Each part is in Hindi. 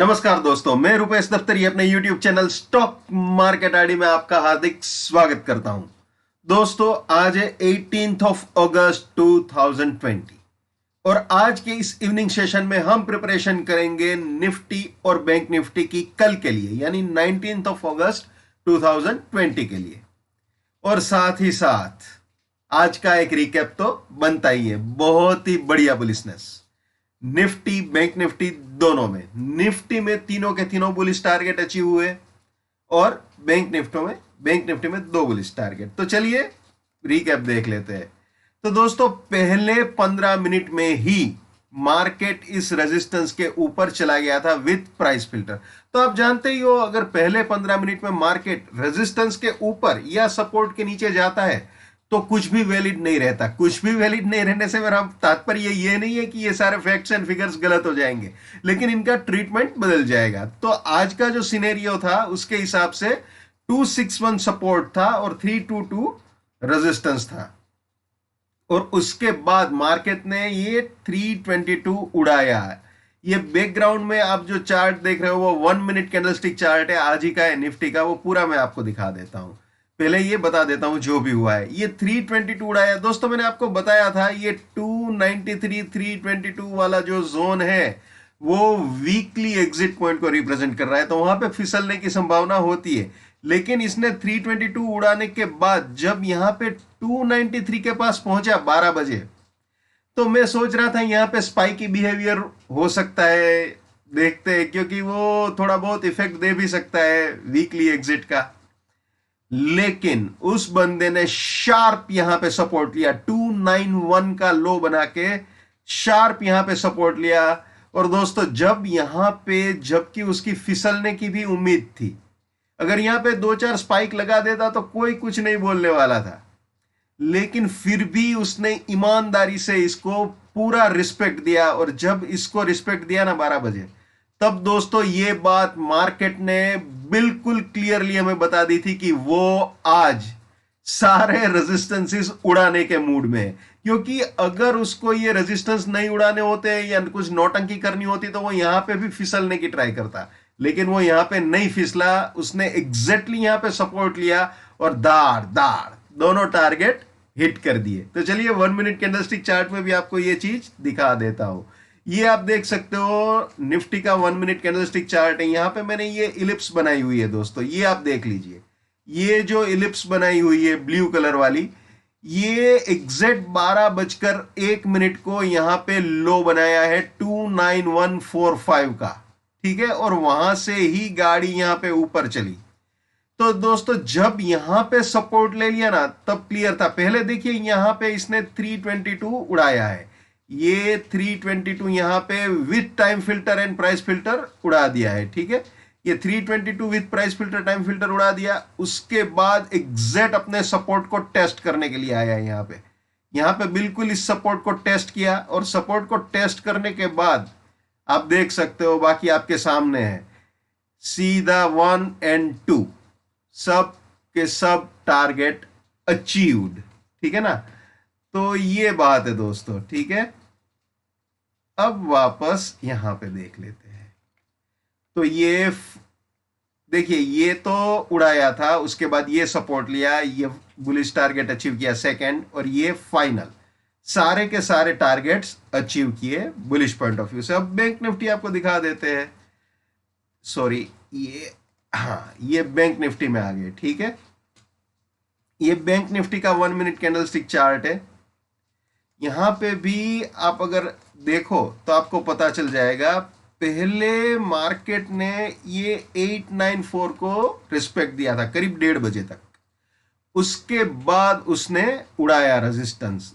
नमस्कार दोस्तों, मैं रुपेश दफ्तरी अपने YouTube channel stock market ID में आपका हार्दिक स्वागत करता हूं। दोस्तों, आज है 18th ऑफ अगस्त 2020 और आज के इस इवनिंग सेशन में हम प्रिपरेशन करेंगे निफ्टी और बैंक निफ्टी की कल के लिए, यानी 19th ऑफ अगस्त 2020 के लिए। और साथ ही साथ आज का एक रिकैप तो बनता ही है, बहुत ही बढ़िया बुलिशनेस निफ्टी बैंक निफ्टी दोनों में। निफ्टी में तीनों के तीनों बुलिश टारगेट अचीव हुए और बैंक निफ्टी में दो बुलिश टारगेट। तो चलिए रिकैप देख लेते हैं। तो दोस्तों, पहले 15 मिनट में ही मार्केट इस रेजिस्टेंस के ऊपर चला गया था विथ प्राइस फिल्टर। तो आप जानते ही हो, अगर पहले 15 मिनट में मार्केट रेजिस्टेंस के ऊपर या सपोर्ट के नीचे जाता है तो कुछ भी वैलिड नहीं रहता। कुछ भी वैलिड नहीं रहने से मेरा तात्पर्य ये नहीं है कि ये सारे फैक्ट्स एंड फिगर्स गलत हो जाएंगे, लेकिन इनका ट्रीटमेंट बदल जाएगा। तो आज का जो सिनेरियो था उसके हिसाब से 261 सपोर्ट था और 322 रेजिस्टेंस था, और उसके बाद मार्केट ने ये 322 उड़ाया। ये बैकग्राउंड में आप जो चार्ट देख रहे हो वो 1 मिनट कैंडलस्टिक चार्ट है, आज ही का है निफ्टी का। वो पूरा मैं आपको दिखा देता हूं। पहले ये बता देता हूं जो भी हुआ है। ये 322 उड़ाया दोस्तों, मैंने आपको बताया था ये 293 322 वाला जो जोन है वो वीकली एग्जिट पॉइंट को रिप्रेजेंट कर रहा है, तो वहां पे फिसलने की संभावना होती है। लेकिन इसने 322 उड़ाने के बाद जब यहां पे 293 के पास पहुंचा 12 बजे, तो मैं सोच रहा था यहां पे स्पाइकी बिहेवियर हो सकता है, देखते हैं, क्योंकि वो थोड़ा बहुत इफेक्ट दे भी सकता है वीकली एग्जिट का। लेकिन उस बंदे ने शार्प यहां पे सपोर्ट लिया, 291 का लो बना के शार्प यहां पे सपोर्ट लिया। और दोस्तों, जब यहां पे, जबकि उसकी फिसलने की भी उम्मीद थी, अगर यहां पे 2-4 स्पाइक लगा देता तो कोई कुछ नहीं बोलने वाला था, लेकिन फिर भी उसने ईमानदारी से इसको पूरा रिस्पेक्ट दिया। और जब इसको रिस्पेक्ट दिया ना 12 बजे, तब दोस्तों ये बात मार्केट ने बिल्कुल क्लियरली हमें बता दी थी कि वो आज सारे रेजिस्टेंसेस उड़ाने के मूड में है। क्योंकि अगर उसको ये रेजिस्टेंस नहीं उड़ाने होते या कुछ नौटंकी करनी होती तो वो यहां पे भी फिसलने की ट्राई करता, लेकिन वो यहां पे नहीं फिसला। उसने एग्जैक्टली यहां पे सपोर्ट लिया और दाड़ दाड़ दोनों टारगेट हिट कर दिए। तो चलिए 1 मिनट कैंडलस्टिक चार्ट में भी आपको ये चीज दिखा देता हूं। ये आप देख सकते हो निफ्टी का 1 मिनट कैंडलस्टिक चार्ट है। यहां पे मैंने ये इलिप्स बनाई हुई है दोस्तों, ये आप देख लीजिए। ये जो इलिप्स बनाई हुई है ब्लू कलर वाली, ये एग्जैक्ट 12:01 को यहां पे लो बनाया है 29145 का, ठीक है। और वहां से ही गाड़ी यहां पे ऊपर चली। तो दोस्तों, जब यहां पे सपोर्ट ले लिया ना, तब क्लियर था। पहले देखिए यहां पे इसने 322 उड़ाया है, ये 322 यहां पे with time filter and price filter उड़ा दिया है, ठीक है। ये 322 with price filter time filter उड़ा दिया। उसके बाद एग्जैक्ट अपने सपोर्ट को टेस्ट करने के लिए आया यहां पे बिल्कुल इस सपोर्ट को टेस्ट किया। और सपोर्ट को टेस्ट करने के बाद आप देख सकते हो, बाकी आपके सामने है, सीधा 1 और 2 सब के सब टारगेट अचीव्ड, ठीक है ना। तो ये बात है दोस्तों, ठीक है। अब वापस यहां पे देख लेते हैं। तो ये देखिए, ये तो उड़ाया था, उसके बाद ये सपोर्ट लिया, ये बुलिश टारगेट अचीव किया सेकंड, और ये फाइनल सारे के सारे टारगेट्स अचीव किए बुलिश पॉइंट ऑफ व्यू से। अब बैंक निफ्टी आपको दिखा देते हैं। सॉरी, ये, हाँ, ये बैंक निफ्टी में आ गए, ठीक है। ये बैंक निफ्टी का 1 मिनट कैंडलस्टिक चार्ट है। यहां पे भी आप अगर देखो तो आपको पता चल जाएगा, पहले मार्केट ने ये 894 को रिस्पेक्ट दिया था करीब 1:30 बजे तक। उसके बाद उसने उड़ाया रेजिस्टेंस,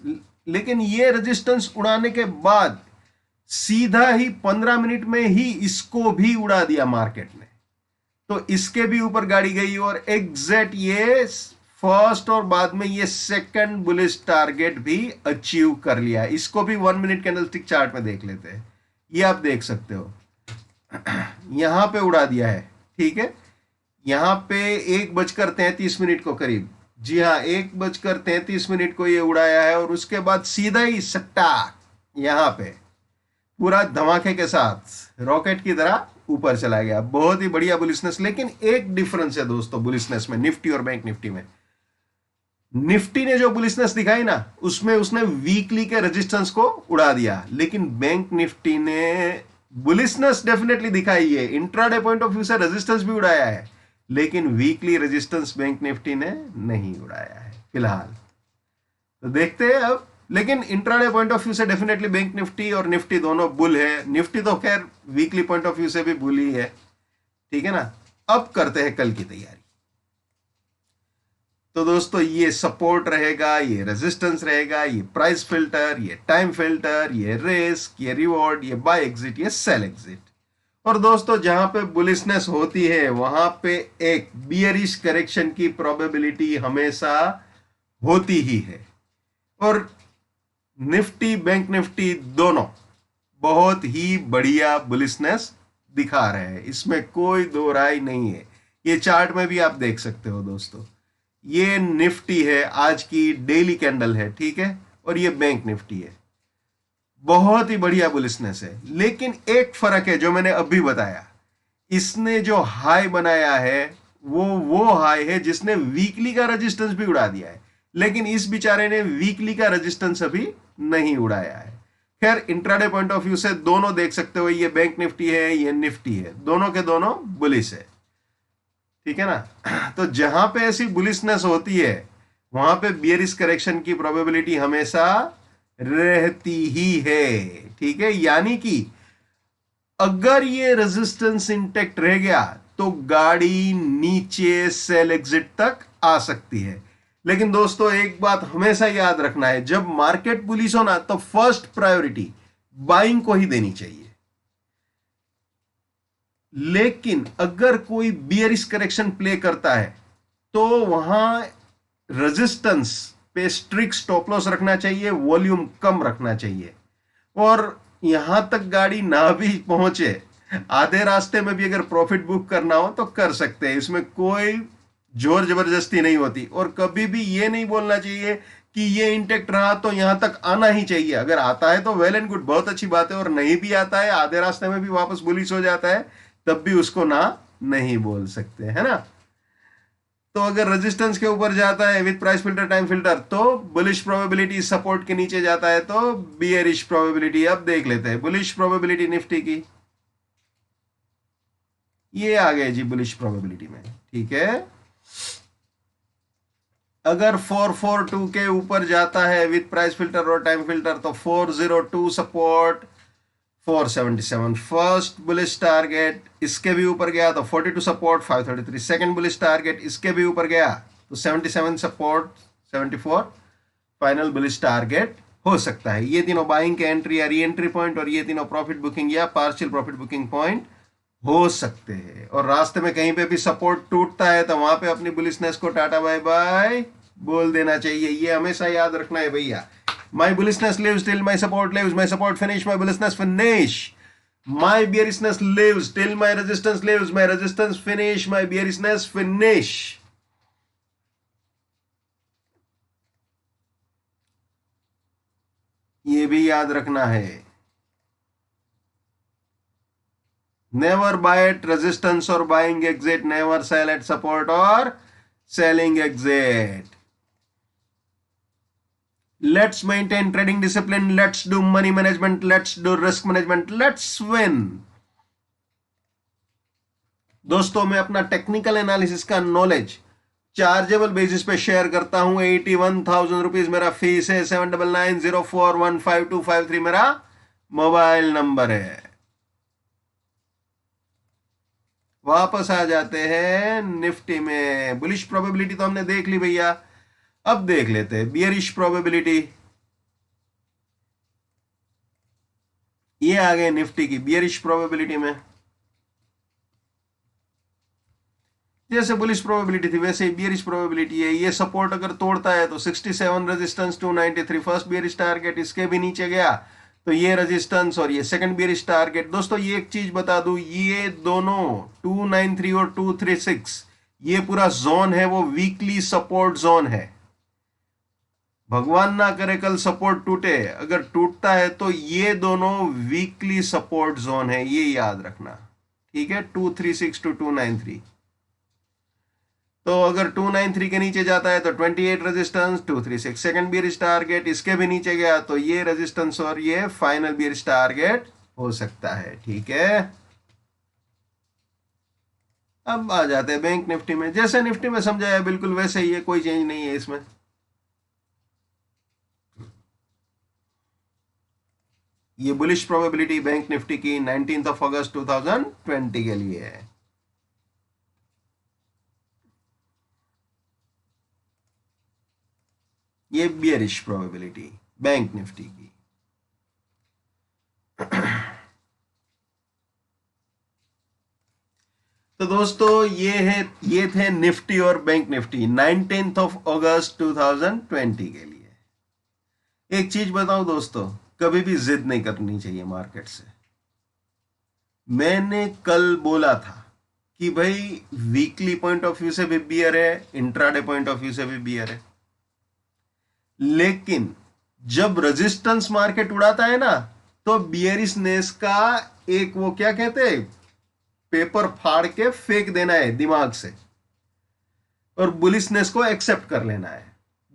लेकिन ये रेजिस्टेंस उड़ाने के बाद सीधा ही 15 मिनट में ही इसको भी उड़ा दिया मार्केट ने। तो इसके भी ऊपर गाड़ी गई और एग्जैक्ट ये फर्स्ट और बाद में ये सेकंड बुलिश टारगेट भी अचीव कर लिया। इसको भी 1 मिनट कैंडलस्टिक चार्ट में देख लेते हैं। ये आप देख सकते हो यहां पे उड़ा दिया है, ठीक है। यहां पे 1:33 को करीब, जी हाँ, 1:33 को ये उड़ाया है। और उसके बाद सीधा ही सट्टा यहां पे पूरा धमाके के साथ रॉकेट की तरह ऊपर चला गया, बहुत ही बढ़िया बुलिशनेस। लेकिन एक डिफरेंस है दोस्तों बुलिशनेस में निफ्टी और बैंक निफ्टी में। निफ्टी ने जो बुलिशनेस दिखाई ना, उसमें उसने वीकली के रेजिस्टेंस को उड़ा दिया, लेकिन बैंक निफ्टी ने बुलिशनेस डेफिनेटली दिखाई है, इंट्राडे पॉइंट ऑफ व्यू से रेजिस्टेंस भी उड़ाया है, लेकिन वीकली रेजिस्टेंस बैंक निफ्टी ने नहीं उड़ाया है फिलहाल। तो देखते हैं अब, लेकिन इंट्राडे पॉइंट ऑफ व्यू से डेफिनेटली बैंक निफ्टी और निफ्टी दोनों बुल है। निफ्टी तो खैर वीकली पॉइंट ऑफ व्यू से भी बुल ही है, ठीक है ना। अब करते हैं कल की तैयारी। तो दोस्तों ये सपोर्ट रहेगा, ये रेजिस्टेंस रहेगा, ये प्राइस फिल्टर, ये टाइम फिल्टर, ये रिस्क, ये रिवॉर्ड, ये बाय एग्जिट, ये सेल एग्जिट। और दोस्तों जहां पे बुलिशनेस होती है वहां पे एक बियरिश करेक्शन की प्रोबेबिलिटी हमेशा होती ही है। और निफ्टी बैंक निफ्टी दोनों बहुत ही बढ़िया बुलिशनेस दिखा रहे हैं, इसमें कोई दो राय नहीं है। ये चार्ट में भी आप देख सकते हो दोस्तों, ये निफ्टी है, आज की डेली कैंडल है, ठीक है, और ये बैंक निफ्टी है, बहुत ही बढ़िया बुलिशनेस है। लेकिन एक फर्क है जो मैंने अभी बताया, इसने जो हाई बनाया है वो हाई है जिसने वीकली का रेजिस्टेंस भी उड़ा दिया है, लेकिन इस बेचारे ने वीकली का रेजिस्टेंस अभी नहीं उड़ाया है। खैर इंट्राडे पॉइंट ऑफ व्यू से दोनों देख सकते हो, ये बैंक निफ्टी है, ये निफ्टी है, दोनों के दोनों बुलिश है, ठीक है ना। तो जहां पे ऐसी बुलिशनेस होती है वहां पे बियरिश करेक्शन की प्रोबेबिलिटी हमेशा रहती ही है, ठीक है। यानी कि अगर ये रेजिस्टेंस इंटेक्ट रह गया तो गाड़ी नीचे सेल एग्जिट तक आ सकती है। लेकिन दोस्तों एक बात हमेशा याद रखना है, जब मार्केट बुलिश हो ना तो फर्स्ट प्रायोरिटी बाइंग को ही देनी चाहिए। लेकिन अगर कोई बियरिश करेक्शन प्ले करता है तो वहां रेजिस्टेंस पे स्ट्रिक्ट स्टॉप लॉस रखना चाहिए, वॉल्यूम कम रखना चाहिए, और यहां तक गाड़ी ना भी पहुंचे, आधे रास्ते में भी अगर प्रॉफिट बुक करना हो तो कर सकते हैं, इसमें कोई जोर जबरदस्ती नहीं होती। और कभी भी ये नहीं बोलना चाहिए कि ये इंटेक्ट रहा तो यहां तक आना ही चाहिए। अगर आता है तो वेल एंड गुड, बहुत अच्छी बात है, और नहीं भी आता है, आधे रास्ते में भी वापस बुलिश हो जाता है, तब भी उसको ना नहीं बोल सकते, है ना। तो अगर रेजिस्टेंस के ऊपर जाता है with price filter time filter तो बुलिश प्रोबेबिलिटी, सपोर्ट के नीचे जाता है तो बियरिश प्रोबेबिलिटी। अब देख लेते हैं बुलिश प्रोबेबिलिटी निफ्टी की, ये आ गए जी बुलिश प्रोबेबिलिटी में, ठीक है। अगर 442 के ऊपर जाता है विद प्राइस फिल्टर और टाइम फिल्टर तो 402 सपोर्ट, 477 फर्स्ट बुलिश टारगेट, इसके भी ऊपर गया तो 42 सपोर्ट, 533 सेकंड बुलिश टारगेट, इसके भी ऊपर गया तो 77 सपोर्ट, 74 फाइनल बुलिश टारगेट हो सकता है। ये तीनों बाइंग के एंट्री या री एंट्री पॉइंट, और ये तीनों प्रॉफिट बुकिंग या पार्शियल प्रॉफिट बुकिंग पॉइंट हो सकते हैं। और रास्ते में कहीं पे भी सपोर्ट टूटता है तो वहां पे अपनी बुलिशनेस को टाटा बाय बाय बोल देना चाहिए, ये हमेशा याद रखना है भैया। My bullishness lives till my support lives. My support finish. My bullishness finish. My bearishness lives till my resistance lives. My resistance finish. My bearishness finish. ये भी याद रखना है। Never buy at resistance or buying exit. Never sell at support or selling exit. Let's maintain trading discipline. Let's do money management. Let's do risk management. Let's win. दोस्तों मैं अपना टेक्निकल एनालिसिस का नॉलेज चार्जेबल बेसिस पे शेयर करता हूं। 81,000 रुपीज मेरा फीस है। 7990415253 मेरा मोबाइल नंबर है। वापस आ जाते हैं निफ्टी में। बुलिश प्रोबेबिलिटी तो हमने देख ली भैया, अब देख लेते हैं बियरिश प्रोबेबिलिटी। ये आ गए निफ्टी की बियरिश प्रोबेबिलिटी में। जैसे बुलिश प्रोबेबिलिटी थी वैसे ही बियरिश प्रोबेबिलिटी है। ये सपोर्ट अगर तोड़ता है तो 67 रेजिस्टेंस 293 फर्स्ट बियरिश टारगेट, इसके भी नीचे गया तो ये रेजिस्टेंस और ये सेकंड बियरिश टारगेट। दोस्तों ये एक चीज बता दूं, ये दोनों 293 और 236 ये पूरा जोन है वो वीकली सपोर्ट जोन है। भगवान ना करे कल सपोर्ट टूटे, अगर टूटता है तो ये दोनों वीकली सपोर्ट जोन है, ये याद रखना, ठीक है, 236 to 293। तो अगर 293 के नीचे जाता है तो 28 रेजिस्टेंस, 236 सेकंड बियरिश टारगेट, इसके भी नीचे गया तो ये रेजिस्टेंस और ये फाइनल बियरिश टारगेट हो सकता है। ठीक है, अब आ जाते हैं बैंक निफ्टी में। जैसे निफ्टी में समझाया बिल्कुल वैसे ही है, कोई चेंज नहीं है इसमें। ये बुलिश प्रोबेबिलिटी बैंक निफ्टी की 19 अगस्त 2020 के लिए है। ये बियरिश प्रोबेबिलिटी बैंक निफ्टी की। तो दोस्तों ये थे निफ्टी और बैंक निफ्टी 19 अगस्त 2020 के लिए। एक चीज बताऊं दोस्तों, कभी भी जिद नहीं करनी चाहिए मार्केट से। मैंने कल बोला था कि भाई वीकली पॉइंट ऑफ व्यू से भी बियर है, इंट्राडे पॉइंट ऑफ व्यू से भी बियर है, लेकिन जब रेजिस्टेंस मार्केट उड़ाता है ना तो बियरिशनेस का एक वो क्या कहते हैं, पेपर फाड़ के फेंक देना है दिमाग से और बुलिशनेस को एक्सेप्ट कर लेना है।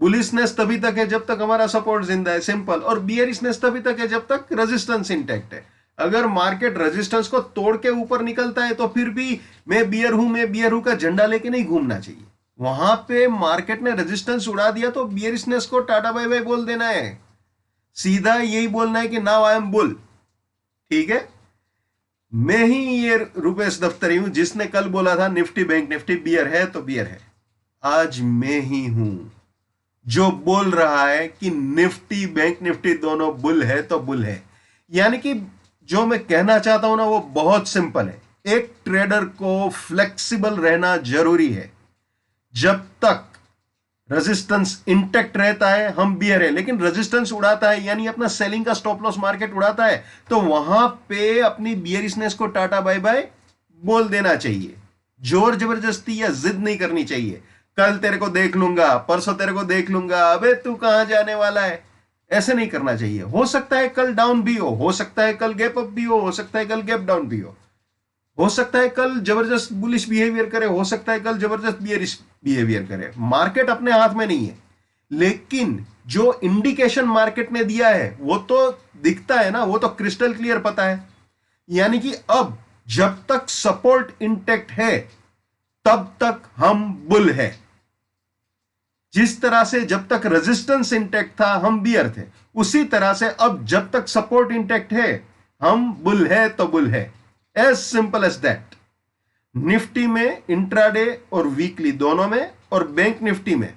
बुलिशनेस तभी तक है जब तक हमारा सपोर्ट जिंदा है, सिंपल। और बियरिशनेस तभी तक है जब तक रेजिस्टेंस इंटैक्ट है। अगर मार्केट रेजिस्टेंस को तोड़ के ऊपर निकलता है तो फिर भी मैं बियर हूं का झंडा लेके नहीं घूमना चाहिए। वहां पे मार्केट ने रेजिस्टेंस उड़ा दिया तो बियरिशनेस को टाटा बाय बाय बोल देना है, सीधा यही बोलना है कि नाउ आई एम बुल। ठीक है, मैं ही ये रुपेश दफ्तरी हूं जिसने कल बोला था निफ्टी बैंक निफ्टी बियर है तो बियर है। आज मैं ही हूं जो बोल रहा है कि निफ्टी बैंक निफ्टी दोनों बुल है तो बुल है। यानी कि जो मैं कहना चाहता हूं ना वो बहुत सिंपल है। एक ट्रेडर को फ्लेक्सिबल रहना जरूरी है। जब तक रेजिस्टेंस इंटैक्ट रहता है हम बियर है, लेकिन रेजिस्टेंस उड़ाता है यानी अपना सेलिंग का स्टॉप लॉस मार्केट उड़ाता है तो वहां पे अपनी बियरिशनेस को टाटा बाय बाय बोल देना चाहिए। जोर जबरदस्ती या जिद नहीं करनी चाहिए। कल तेरे को देख लूंगा, परसों तेरे को देख लूंगा, अबे तू कहां जाने वाला है, ऐसे नहीं करना चाहिए। हो सकता है कल डाउन भी हो सकता है कल गैप अप भी हो सकता है कल गैप डाउन भी हो सकता है कल जबरदस्त बुलिश बिहेवियर करे, हो सकता है कल जबरदस्त बियरिश बिहेवियर करे। मार्केट अपने हाथ में नहीं है, लेकिन जो इंडिकेशन मार्केट ने दिया है वो तो दिखता है ना, वो तो क्रिस्टल क्लियर पता है। यानी कि अब जब तक सपोर्ट इंटैक्ट है तब तक हम बुल है। जिस तरह से जब तक रेजिस्टेंस इंटैक्ट था हम बियर थे, उसी तरह से अब जब तक सपोर्ट इंटैक्ट है हम बुल है तो बुल है। As simple as that. Nifty में इंट्राडे और वीकली दोनों में, और बैंक निफ्टी में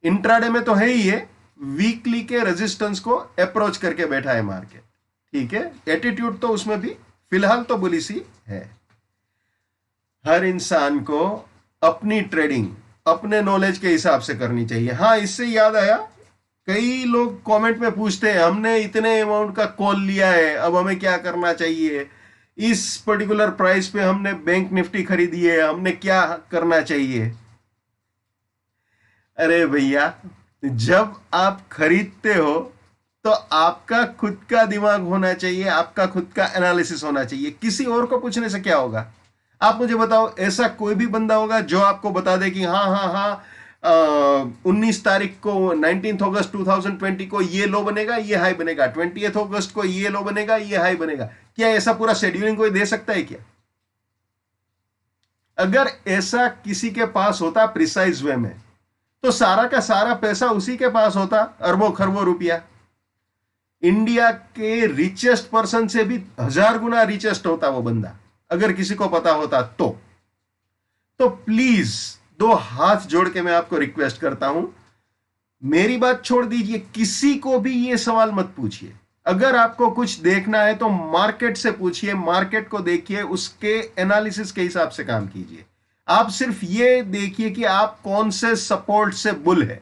इंट्राडे में तो है ही है, वीकली के रेजिस्टेंस को अप्रोच करके बैठा है मार्केट। ठीक है, एटीट्यूड तो उसमें भी फिलहाल तो बुलिश ही है। हर इंसान को अपनी ट्रेडिंग अपने नॉलेज के हिसाब से करनी चाहिए। हाँ, इससे याद आया, कई लोग कमेंट में पूछते हैं हमने इतने अमाउंट का कॉल लिया है अब हमें क्या करना चाहिए, इस पर्टिकुलर प्राइस पे हमने बैंक निफ्टी खरीदी है हमने क्या करना चाहिए। अरे भैया, जब आप खरीदते हो तो आपका खुद का दिमाग होना चाहिए, आपका खुद का एनालिसिस होना चाहिए। किसी और को पूछने से क्या होगा? आप मुझे बताओ, ऐसा कोई भी बंदा होगा जो आपको बता दे कि हाँ हाँ हाँ 19 तारीख को 19 अगस्त 2020 को ये लो बनेगा ये हाई बनेगा, 20 अगस्त को ये लो बनेगा ये हाई बनेगा? क्या ऐसा पूरा शेड्यूलिंग कोई दे सकता है क्या? अगर ऐसा किसी के पास होता प्रिसाइज वे में तो सारा का सारा पैसा उसी के पास होता, अरबों खरबों रुपया। इंडिया के रिचेस्ट पर्सन से भी 1000 गुना रिचेस्ट होता वो बंदा, अगर किसी को पता होता तो प्लीज दो हाथ जोड़ के मैं आपको रिक्वेस्ट करता हूं, मेरी बात छोड़ दीजिए, किसी को भी ये सवाल मत पूछिए। अगर आपको कुछ देखना है तो मार्केट से पूछिए, मार्केट को देखिए, उसके एनालिसिस के हिसाब से काम कीजिए। आप सिर्फ ये देखिए कि आप कौन से सपोर्ट से बुल है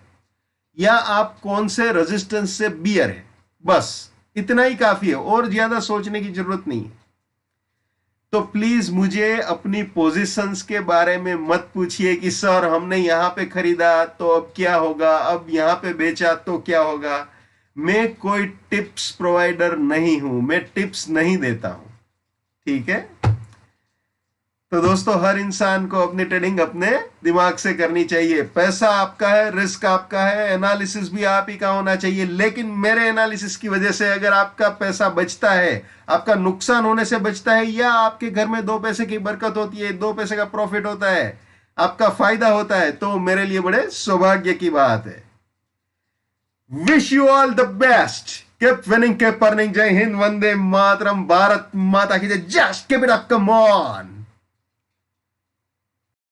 या आप कौन से रेजिस्टेंस से बियर है, बस इतना ही काफी है, और ज्यादा सोचने की जरूरत नहीं है। तो प्लीज मुझे अपनी पोजीशंस के बारे में मत पूछिए कि सर हमने यहां पे खरीदा तो अब क्या होगा, अब यहां पे बेचा तो क्या होगा। मैं कोई टिप्स प्रोवाइडर नहीं हूं, मैं टिप्स नहीं देता हूं। ठीक है, तो दोस्तों हर इंसान को अपनी ट्रेडिंग अपने दिमाग से करनी चाहिए। पैसा आपका है, रिस्क आपका है, एनालिसिस भी आप ही का होना चाहिए। लेकिन मेरे एनालिसिस की वजह से अगर आपका पैसा बचता है, आपका नुकसान होने से बचता है, या आपके घर में 2 पैसे की बरकत होती है, 2 पैसे का प्रॉफिट होता है, आपका फायदा होता है, तो मेरे लिए बड़े सौभाग्य की बात है। Wish you all the best, keep winning, keep earning. जय हिंद, वंदे मातरम, भारत माता की जय, just keep it up, come on.